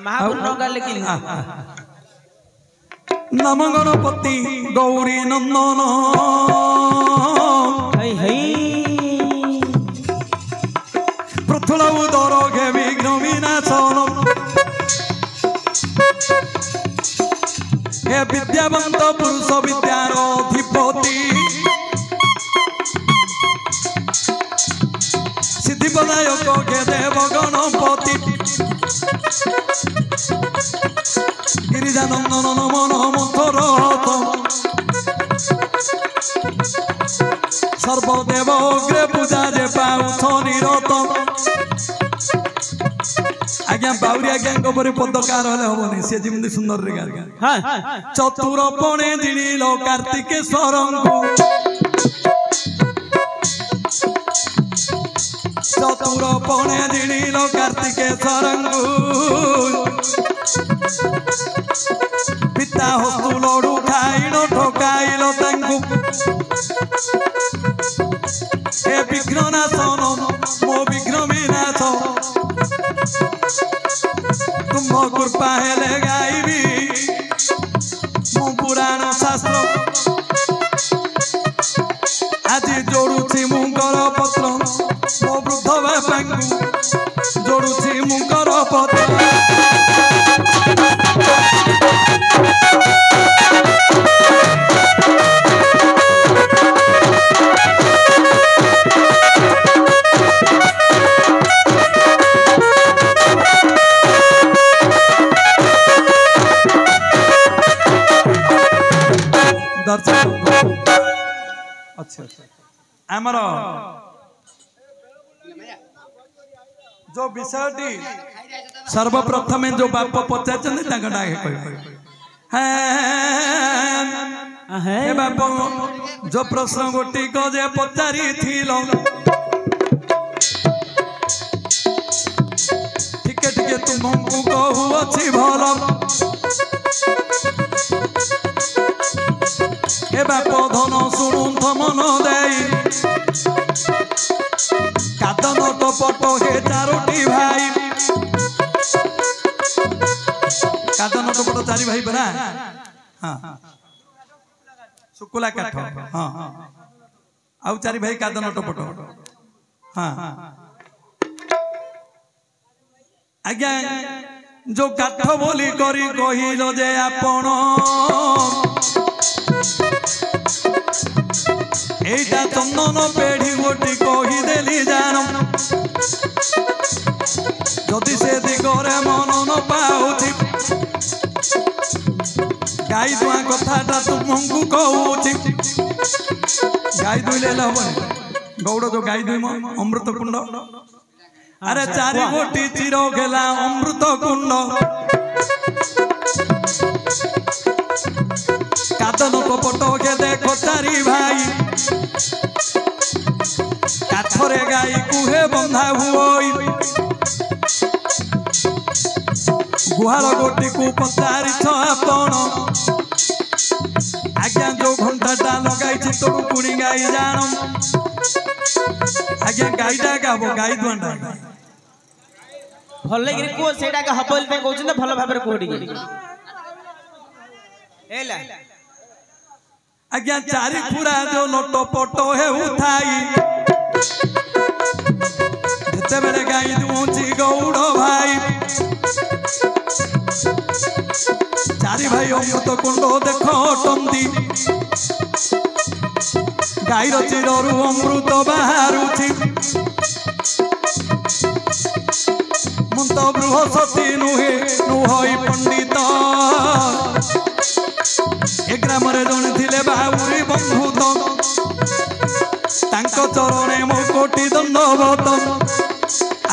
महापुर गाले कि नम गणपति गौरी नंदन पृथुल उदर घे विघ्न विनाशन हे विद्यावंत पुरुष विद्यार अधिपति सिद्धिपदायक हे देव गणपति गिरिजानंदन नमन मथुर सर्वदेव अग्रे पूजा जे पाउछ निरत आज्ञा बाउरी आज्ञा परि पदकार हेले हबनी से जिमती सुंदर रे गार चतुर पणे दिणील कार्तिकेश्वर चतुर पणे दिणील कार्तिकेश्वर पिता हस्तु लड़ू खाइल ठकाइल हे विघ्ननाशन मो विघ्न विनाश तुम कृपा हेले गाइबी मो पुराण शास्त्र आज जोड़ुछि मुंगर पत्र मो वृद्ध बापा जोड़ुछि मुंगर पत्र अच्छा आमर जो विषयटी सर्वप्रथम जो बाप पचारे बाप जो प्रश्न गोटी को जे पचारी टिके टिके तुमको कहू अच्छी भल हे बाप धन शुणुथ मन दे कादन टपट हे चारोटी भाई कादन टपट चारि भाई बना हाँ शुक्ला काठ हाँ आउ चारि भाई कादन टपट हाँ आज्ञा जो काठ बोली करी कहिल जे आपण एटा चंदन पेढ़ी गोटी कहीदेली जान जदि से दिगरे मन न पाऊछि गाई दुआ कथाटा तुमको कहूछि गाई दुईले हबनी गौड़ जो गाई दुई अमृत कुंड अरे चारि गोटी चिर गेला अमृत कुंड कादन कपट के देखो चारि भाई काठरे गाई कुहे बंधा हुई गुहाल गोटी को पचारि आपण आज्ञा जो घंटाटा लगाई तोड़ पुणी गाई जान आज्ञा गाईटा गाब गाई दुआटा भल को सेटा का हबल पे कहउछ न भल भाबरे कोडी एला आज्ञा चारि पूरा जो लोटो पटो हे उठाई जते बेले गाई दुची गौड़ भाई चारि भाई अमृत कुंड देखो टंदी गाईर चिररु अमृत बाहरुछि मुंत बृहस्पति नुहे नुहई पंडित ए ग्राम जड़े थे बाबुरी बंधुत चरणे मो कोटि दंडवत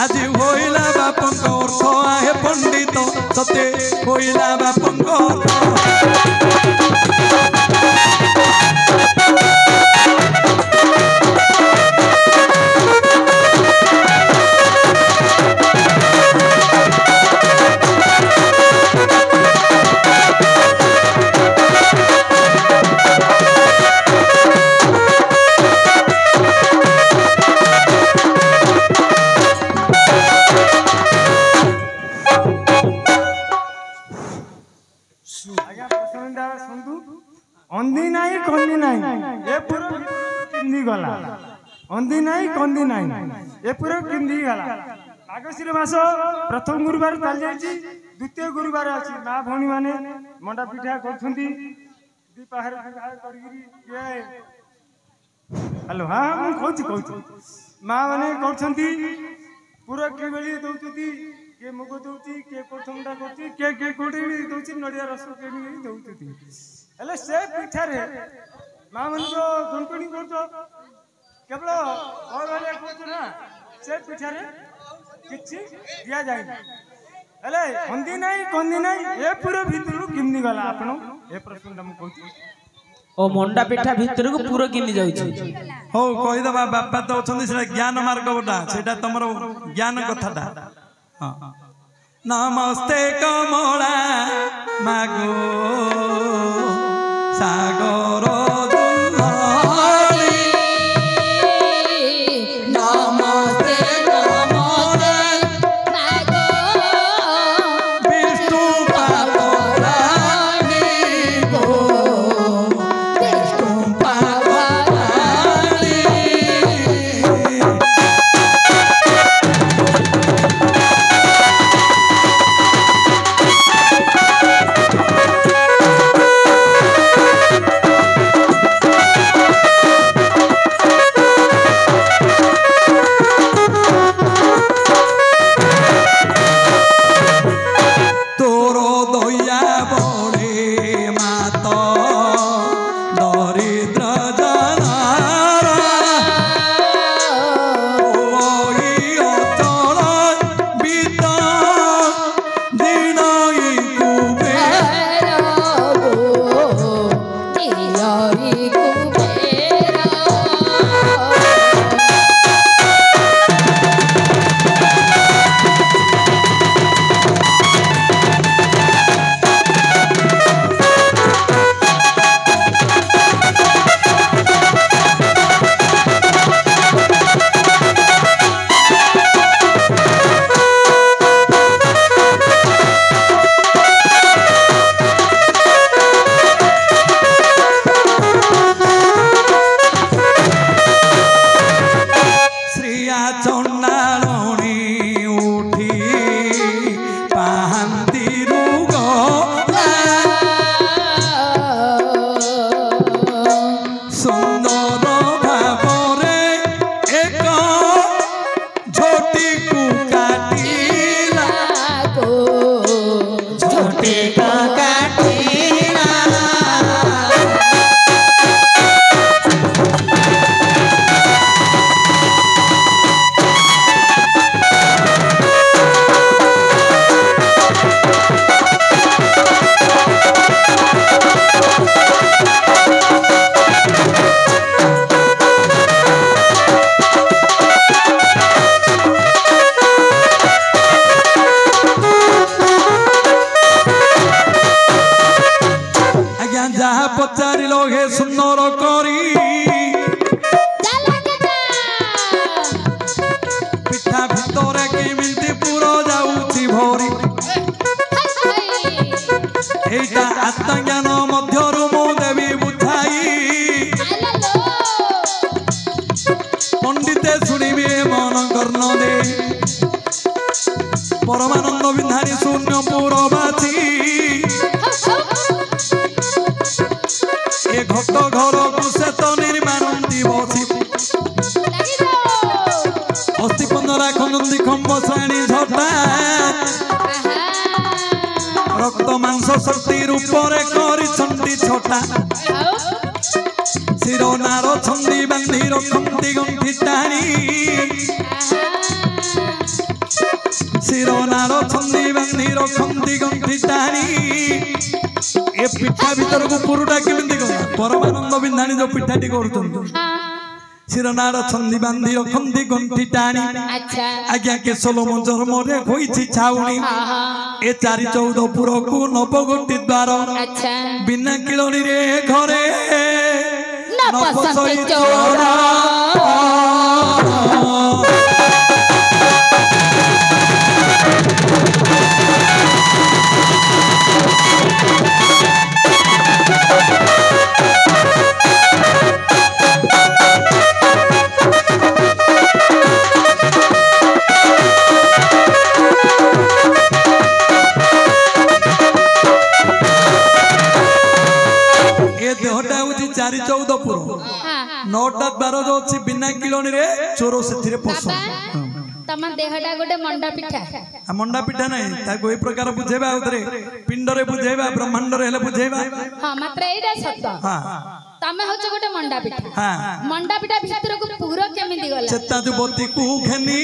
आज होइला बापंक अर्थ आहे पंडित सते होइला बापंक अंधी नहीं कंदी नहीं ए पूरा किंदी गला अंधी नहीं कंदी नहीं ए पूरा किंदी गला मार्गशीर मास प्रथम गुरुवार चल जाइए द्वितीय गुरुवार अच्छी माँ भौणी मैंने मंडा पिठा करछंती दीपाहार हेलो हाँ मुझे कहूँ माँ मैंने करछंती पूरा के बेली दौचती के मुग दौची के प्रथमटा करची के कोठी दौची नडिया रस के दौचती हेले से पिठा रे माँ मन जो गणपणी करछो केवल घर वाले करछो ना से पिठा रे किछि दिया जाय हेले हंदी नहीं कंदी नहीं ए पूरा भीतर किमनी गला आपण ए प्रश्न हम कहू ओ मंडा पिठा भीतर को पूरा किनि जाउछि हो कहि दबा बापा तो छथि से ज्ञान मार्ग गोटा सेटा तमरो ज्ञान कथाटा हां नमस्ते कमला मागो सागर दुल्हनी नमस्ते नमस्ते मागो विष्णु पावरानी गो विष्णु पावरानी तोरो दया बड़े मात दरिद्र जनारा ओई अचल बीत दिनई कुबेर श्रिया चंडालणी उठी पाहांती सुंदर भावरे एक झोटी को काटिला झोटी को काटिला आज्ञा जहाँ पचारि लोगे सुंदर करी पिठा भितर केमिति पूरा जाउछि भरी एटा आत्मज्ञान मध्यरु मो देवी बुझाई पंडिते शुणिबे मन कर्ण दे परमानंद विधानी शून्य पुरबासी ए घट घर को से तो निर्माण दिवसी अस्थि पंजरा खंडी खम्ब श्रेणी झटा रक्त मांस शक्ति रूपरे करी छोटा शिरो नार छंदी बांधी रखती गंठी टाणी शिरो नार छंदी बांधी रखती गंठी टाणी ए पिठा भीतर को पुरुटा केमिति गला परमानंद बिंधानी जो पिठाटी करछंती शिरनार छंदी बांधी रखती गंठी टाणी आज्ञा के सोलम जन्म रे होईछि छाउणी ए 414 पुर को नवगोटी द्वार बिना किलनी रे घरे नपसई चोरा चारि 14 पुर हाँ 9टा 12 जो अछि बिना किलोनी रे चोरो सेथिरे पसंद तम देहटा गोटे मंडा पिठा नहीं ताको ए प्रकार बुझेबा उतरे पिंड रे बुझेबा ब्रह्मांड रे हेले बुझेबा हां मात्र एटा सत्य हां तमे होछ गोटे मंडा पिठा हां मंडा पिठा भीतर को पूरा केमिति गला चेता जुबती को घेनी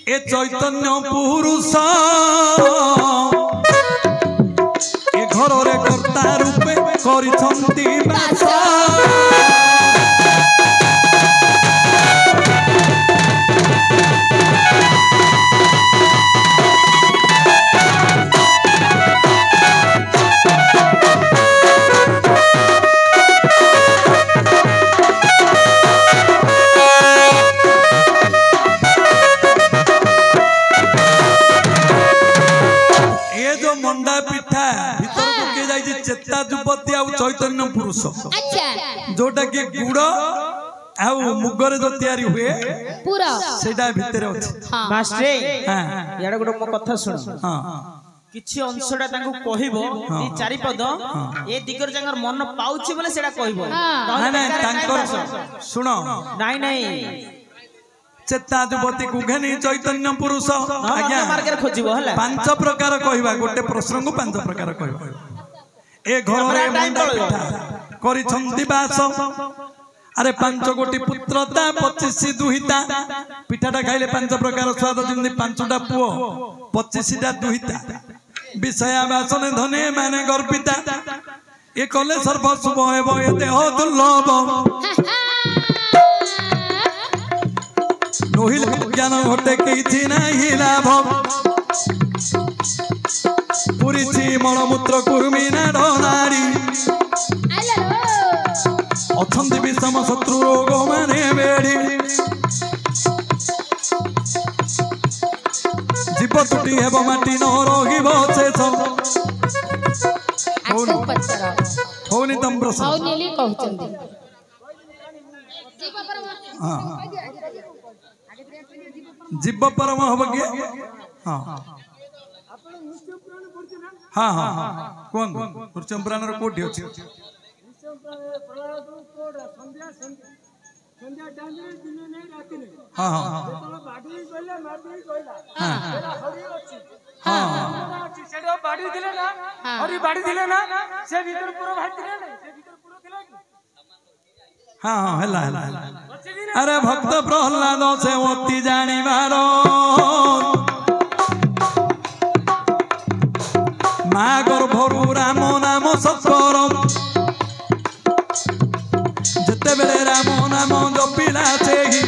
ए चैतन्य पुरुष ए घर रे कर्ता रूपे करिसंती बास मंडा पिठा भीतर को के जाई चेता जुबती आ चैतन्य पुरुष अच्छा जोटा कि गुड़ आ मुगर जो तैयारी हुए पूरा सेटा भीतर अछि हां मास्टर हां याडा गोटे मो कथा सुन हां किछि अंशडा तांको कहिबो दी चारि पद ए दिगर जंगर मन पाउछि बोले सेडा कहिबो ना ना तांकर सुनो नाही नाही चेता जुबती को घेनी चैतन्य पुरुष आज्ञा मार्ग खोजिबो हला 5 प्रकार कहबा गोटे प्रश्न को 5 प्रकार कहबा ए घर रे मंडा पिठा करि छंती बास अरे 5 कोटी पुत्रता 25 दुहिता पिठाटा खाइले 5 प्रकार स्वाद जिंदी 5टा पुओ 25टा दुहिता विषया वासने धने माने गर्पिता ए कले सर्व शुभ हेबो ए देह दुर्लभ नहिल ज्ञान घटे किछि नाही लाभ पुरीछि मलमूत्र कुर्मी ना डनारी अछंती विषम शत्रु रोग माने बेड़ी जीव तुटी हेब माटी न रहिब शेष होनी तम प्रश्न हौनेली कहउचंदी जीव परम हब के हां हां हां कोन पुरचम प्राण रो कोठी अछि हां हां बाडी गले मारदी गइला हां हां सेडो बाडी दिले ना हरि बाडी दिले ना से भीतर पूरा भाग दिले ना से भीतर पूरा दिले कि हां हां हला हला अरे भक्त प्रहलाद से ओती जानी मारो मा गर्भरु राम नाम सत्कर जते बेले राम नाम जपिला छेही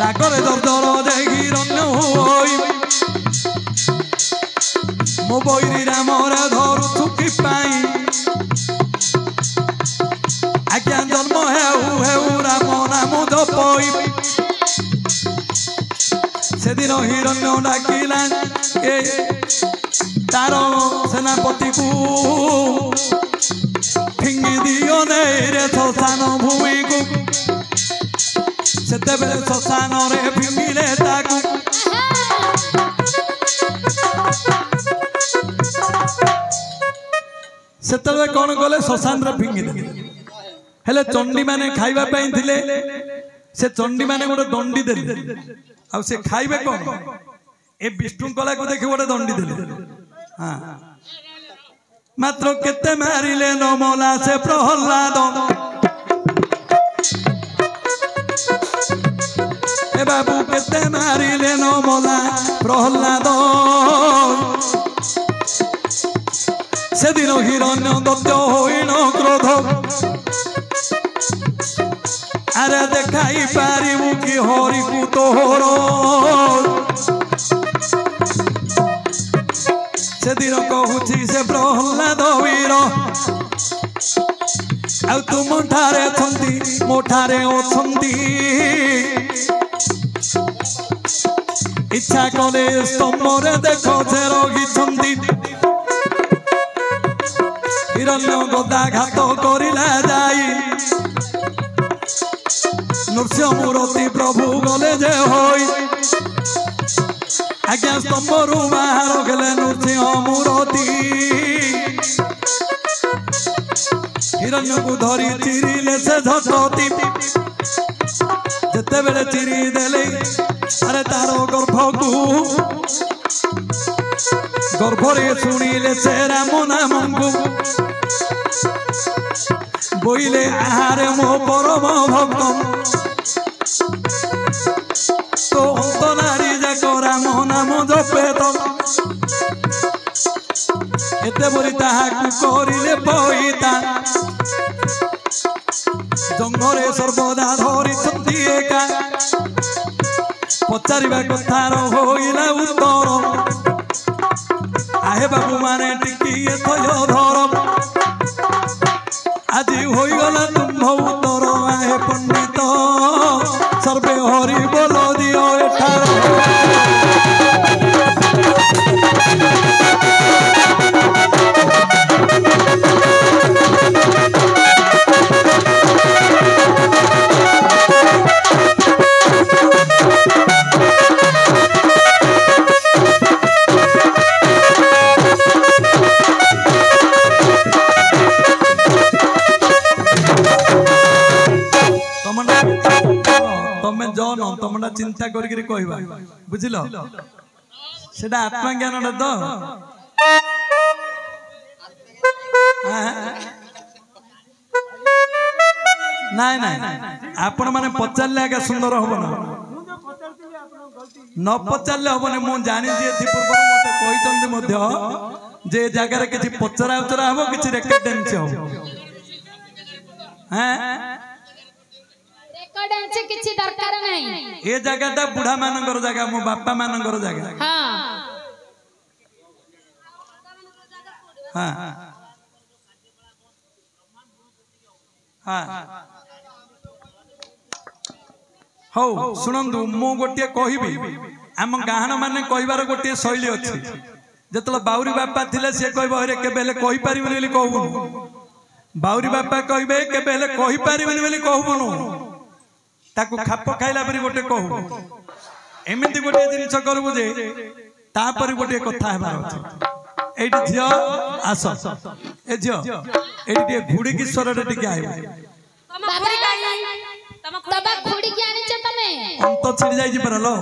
रागरे दर्दर देही रन्न होई मो बैरी राम रे धरु छुकी पाई आज्ञा जन्म हेउ हेउ राम नाम जपई सेदिन हिरण्य डाकिला ए तार सेनापति को फिंगी दियो ने रे शशान भूमि को सेते बेले शशान रे फिंगिले ताकू सेते कौन गले शशान रे फिंगिले हेले चंडी माने खाइबा पई थिले से चंडी माने गोटे दंडी देले आ से खाइबे कोन ए विष्णु कला को देखि गोटे दंडी देले हां मात्र केते मारिले नमला से प्रहलाद ए बाबू केते मारिले नमला प्रहलाद से दिन हिरण्य दत्त होइनो क्रोध अरे देखाई पारिबु कि हरि को तोहर से दिन कहूची से प्रहलाद वीर आ तुम ठारे छंती मोठारे अछंती इच्छा कले स्तंभरे देखो से रही छंती हिरण्य गदा घात करिला जाई नृसिंह मूर्ति प्रभु गले जे होई आज्ञा स्तंभरू बाहर गले नृसिंह मूर्ति हिरण्य को धरी चिरिले से झटती जते बेले चिरी देले अरे तारो गर्भ को गर्भरे शुणिले से राम नाम को बोइले आहारे मो परम भक्त तो अंत नारी जाक राम नाम जपे तो एते बोली ताहाकु करिले पईता जंगले सर्वदा धरी छंती एका पचारिबा कथार होइला उत्तर आहे बाबू माने टिकिए थय धर आज होइगला तुम उत्तर आहे पंडित सर्वे हरि बोल दियो एठार तमना चिंता करके कहवा बुझल सेटा आत्मज्ञान तो नाई नाई आपण माने पचारे आगे सुंदर हम न पचारे हम मु जानी पूर्व मत जे जगार किसी पचरा उचरा हम कि रेकर्डेंस हम किछि दरकार नहीं ए जगहटा बुढ़ा मानकर जगह मो बापा मानकर जगह हां हां हो सुनंदु मो गोटे कहबी आम गाहन माने कहबार गोटे शैली अछि जतला बाउरी बापा थिले से कहबो रे केबेले कहि परिबनि बोली कहबो बाउरी बापा कहबे केबेले कहि परिबनि बोली कहबो ताकू खाप खाइला परी गोटे कहू एमती गोटे जिनिस करबू जे तापर गोटे कथा हेबार अछि एठी झियो आस ए झियो एठी टे घुड़ी की स्वरटे टिके आइबो तब घुड़ी के आनी छ तमे अंत छिड़ी जाई जे परलो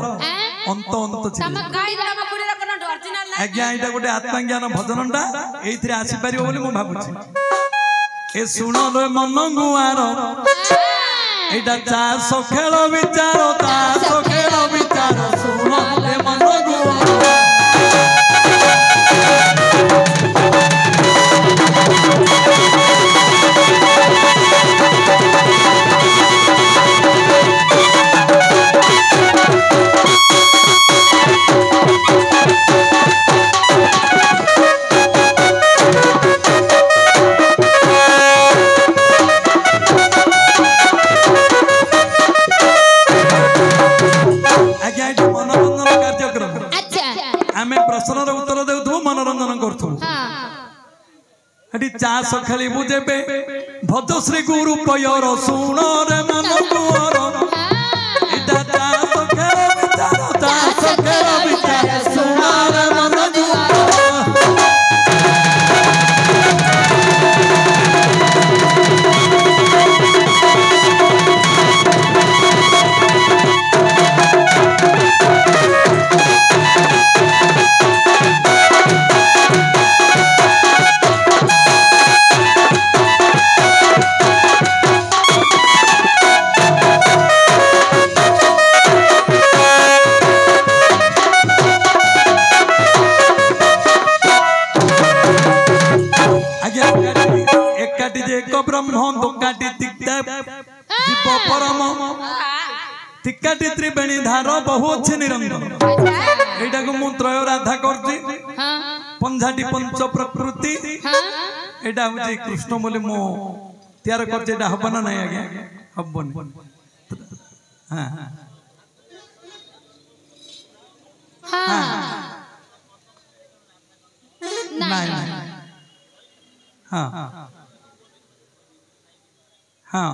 अंत छिड़ी तम घुड़ी तम घुड़ी रा कोनो ओरिजिनल नै आज्ञा एटा गोटे आत्मज्ञान भजनटा एथिरे आसी परिबो बोली मु भाबुछि ए सुनो रे मन गुआर एटा चास खेल विचार तास खेल विचार सुनो रे मन गुआर प्रश्नर उत्तर देउ मनोरंजन करथु हटी चास खेली बुझेबे भज श्री गुरु पयर सुण रे मन गुआर एटा चास खेल विचार सुण रे मन गुआर ब्रह्म दुकाटी तिक्ता जीव परम तिक्काटी त्रिवेणी धार बहु अच्छे निरंजन एटा को मु त्रय राधा करछि पंजाटी पंच प्रकृति एटा होछि कृष्ण बोली मो तैयार करछि एटा हबन नाही आगे हबन हां हां नहीं हां हाँ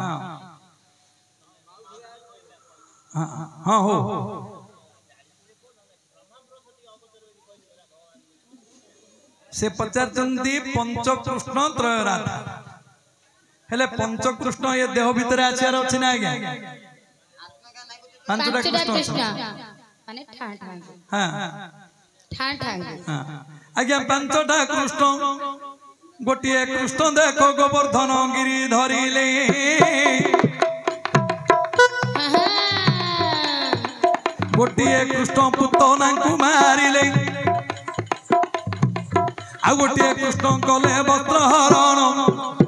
हाँ हाँ हो से पचारचंदी पंच कृष्ण त्रय राधा हेले पंचकृष्ण ये देह भीतर आछियार अछि ना आज्ञा पांचटा कृष्ण माने ठा ठा हां ठा ठा हां आज्ञा पांचटा कृष्ण गोटिए कृष्ण देखो गोवर्धन गिरी धरिले गोटिए कृष्ण पुतना को मारिले आ गोटिए कृष्ण कले वस्त्र हरण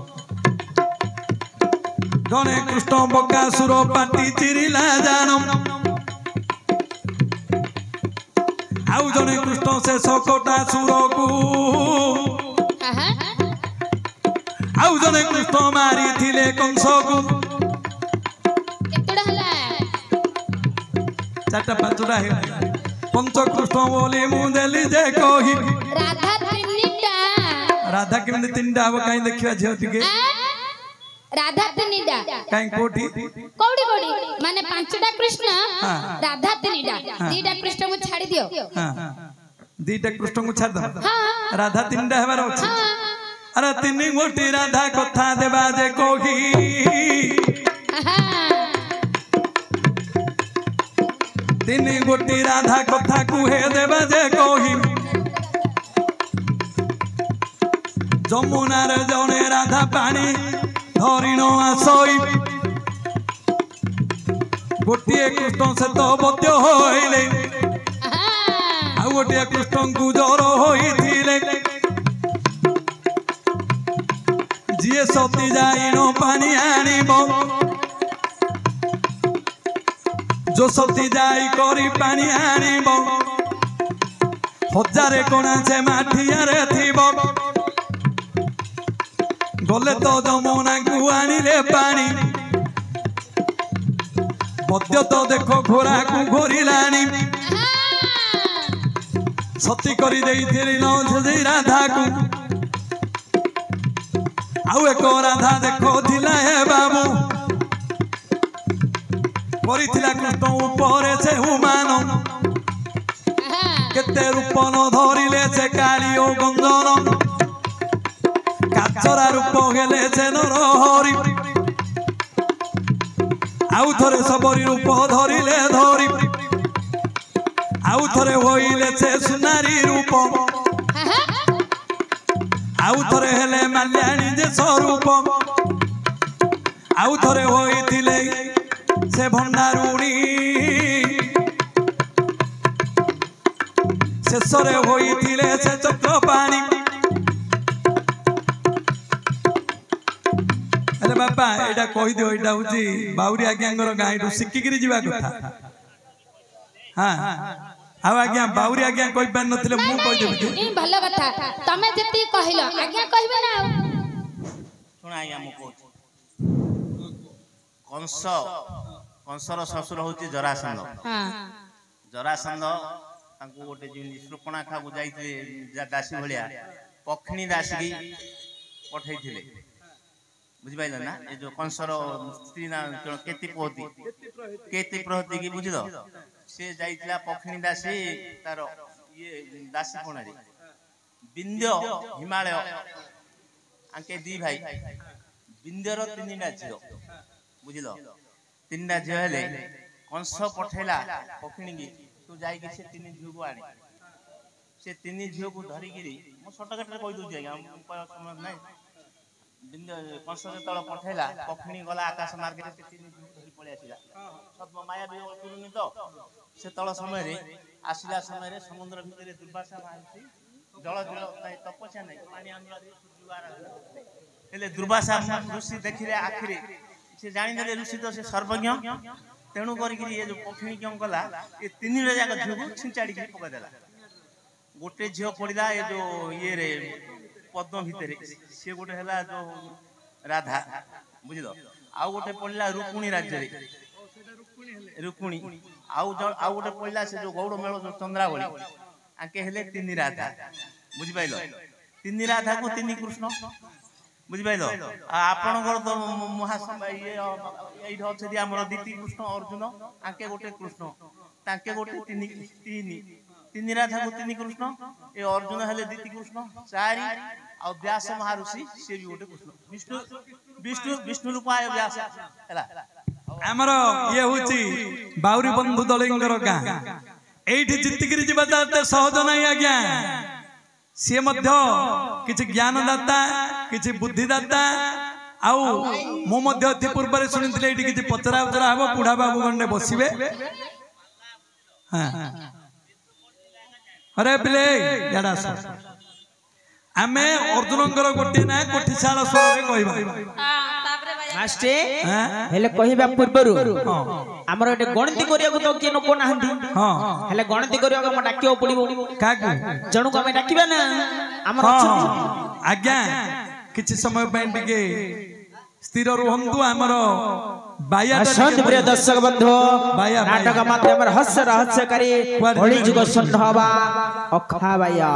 जने कृष्ण बकासुर पाटी चिरिला जान आउ जने कृष्ण से सकटा सुर को आउ जने कृष्ण मारी थिले कंस को केतडा हला चारटा पांचटा है पंच कृष्ण बोली मु देली जे कही राधा तिनिटा राधा केमने तीनटा अब काई देखिया झियो टिके राधा तिनिटा काई कोठी कौड़ी कौड़ी माने पांचटा कृष्ण हाँ। राधा तिनिटा दीटा कृष्ण को छाड़ी दियो हां दीटा कृष्ण को छाड़ दो हां राधा तीनटा हेबार अछि हां अरे तीन गोटी राधा कथा देबा जे कही तीन गोटी राधा कथा कुहे देबा जे कही जमुनार जने राधा पानी धरिण आसई गोटिए कृष्ण से तो बद्य होइले आ गोटिए कृष्ण को जर होइथिले जिए सती जाइनो पानी आनिबो जो सती जाई करी पानी आनिबो हजारे कोना से माठियारे थिबो गले तो जमुना को आनिले पानी मध्य तो देखो घोड़ा को घोरिलानी सती करी देइथिली न जे राधा को आउ एक राधा देखो थिला हे बाबू करिथिला कृष्ण ऊपर से हुमान केते रूप न धरिले से काली ओ गंजन काचरा रूप गेले से नरहरि आउ थरे सबरी रूप धरिले धरि आउ थरे होइले से सुनारी रूप आउ थरे हेले माल्याणी जे स्वरूप आउ थरे होइथिले से भंडारुणी शेषरे होइथिले से चक्रपाणी अरे बापा एटा कहि दियो एटा होची बाउरी आज्ञांगर गाईडू सिक्किगिरी जीवा कथा हां आउ आज्ञा बाउरी आज्ञा कहि पार नथिले मु कहि देबी ई भलो कथा तमे जति कहिलो आज्ञा कहबे ना सुना आज्ञा मु कहू कंसर ससुर होची जरासंध हां जरासंध तांको गोटे जिनि श्रुपणाखा को जाइते दासी भलिया पखणी दासी की पठैथिले बुझि पाइल ना ए जो कंसर स्त्री ना केति प्रहती की बुझिलो से जाइतला पखणी दासी तार ये दासी कोणारी विंध्य हिमालय आंके दी भाई विंध्यर तीनटा झियो बुझिलो तीनटा झियो हेले कंस पठेला पखणी की तू जाई कि से तीन झियो को आनी से तीन झियो को धरि गिरी मो शॉर्टकट रे कहि दोछि आज्ञा समय नै विंध्य कंस तळ पठेला पखणी गला आकाश मार्ग से तीन झियो धरि पळे आसिला सब माया भी तुरुनी तो से तळ समय रे आसिला समय रे समुद्र भितरे दुर्वासा मारती जल जल नै तपस्या नै पानी आंगला रे सुजुवार हेले दुर्वासा ऋषि देखिले आखिरे से जानि देले ऋषि तो से सर्वज्ञ तेणु करी ये जो पखणी क्यों कला ये तीन जाक झियो को छिंचाड़ी के पका देला गोटे झियो पड़िला ये जो ये रे पद्म भितरे से गोटे हला जो राधा बुझिलो आउ गोटे पड़िला रुक्मिणी राज्य रे रुक्मिणी आउ गोटे पड़िला से जो गौड़ मेल जो चंद्रावली आके हेले तीन राधा बुझि पाइलो तीन राधा को तीन कृष्ण बुझि पाइलो आपनकर तो महासभा ये एई अछि हमर दीति कृष्ण अर्जुन आके गोटे कृष्ण ताके गोटे तीन राधा को तीन कृष्ण ए अर्जुन हेले दीति कृष्ण चारि आ व्यास महर्षि से भी गोटे कृष्ण विष्णु विष्णु विष्णु रूपाय व्यास हैला आमर ये होची बाउरी बंधु दलिंगर गां एठी जितिगिरी जीवा जाते सहज नहीं आज्ञा सी मध्य किछि ज्ञान दाता किछि बुद्धि दाता आउ मो मध्य अति पूर्व रे सुनिथिले एठी किछि पचरा उचरा हबो बुढ़ा बाबू गंडे बसिबे हां अरे बिले याडा आमे अर्जुनंगर गोटे ना कोठीशाला स्वर रे कहबा मास्टर हेले कहिबा पूर्वरु हमर एटे गणित करियाको तो केनो को नाहंती हां हेले गणित करियाको म डाकियो पड़िबो काकू जणु को हमें डाकिबा ना हमर आज्ञा किछि समय पे टिके स्थिर रहंतु हमर बाया संत प्रिय दर्शक बंधु नाटक माध्यम रहस्य रहस्यकारी होली जुग संधवा अखा बाया